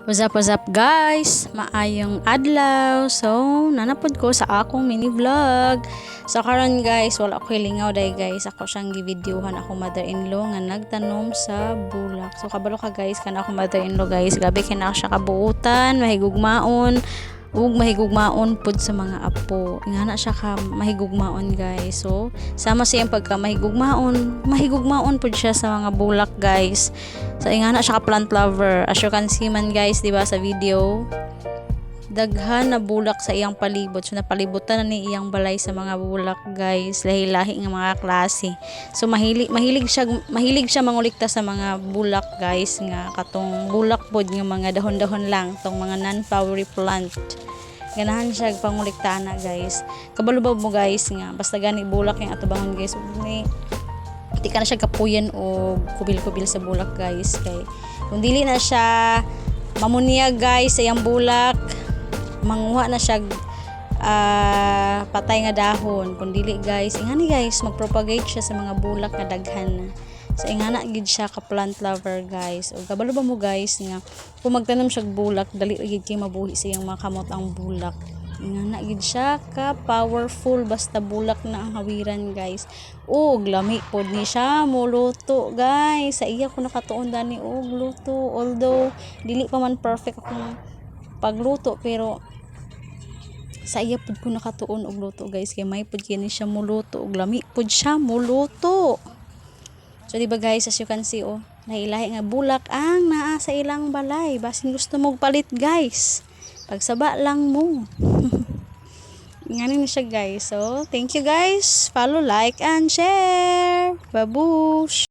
What's up guys? Maayong adlaw. So, nanapod ko sa akong mini vlog. So, karon guys, wala ko hilingaw day guys. Ako siyang givideohan ako mother-in-law nga nagtanom sa bulak. So, kabalo ka guys, kana ako mother-in-law guys. Gabi kina siya kabuutan, mahigugmaon, ug mahigugmaon pud sa mga apo. Ingana siya ka mahigugmaon guys. So, sama siyang pagka mahigugmaon pud siya sa mga bulak guys. So, ingana siya ka plant lover. As you can see man guys, di ba sa video, daghan na bulak sa iyang palibot. So, napalibutan na ni iyang balay sa mga bulak guys. Lahi-lahi nga mga klase. So, mahilig siya mangulikta sa mga bulak guys, nga katong bulak pod nga mga dahon-dahon lang, tong mga non-flowery plant. Ganahan siya panguliktaan na guys. Kabalubaw mo guys nga basta gani bulak yung atubangon guys. Di ka na siya kapuyan o kubil-kubil sa bulak guys. Kay kung dili na siya mamunyag guys sa iyang bulak, manguha na siya patay nga dahon. Kung dili guys, ingani guys, magpropagate siya sa mga bulak nga daghan na. So ingana gid siya ka plant lover guys. O kabalo ba mo guys nga kung magtanom siya bulak, dali gid kay mabuhi sa iyang mga kamot ang bulak. Ingana gid siya ka powerful basta bulak na ang hawiran guys. Og lami pod ni siya muluto guys. Sa iya ko nakatuon dani og luto, although dili pa man perfect akong pagluto, pero sa iya pud ko nakatuon og luto guys, kay may pud kini siya muluto og lami pud siya muluto. So diba guys, as you can see lahi-lahi nga bulak ang naa sa ilang balay. Basin gusto mong palit guys, pagsaba lang mo. Ngayon na siya guys. So thank you guys, follow, like and share. Babush.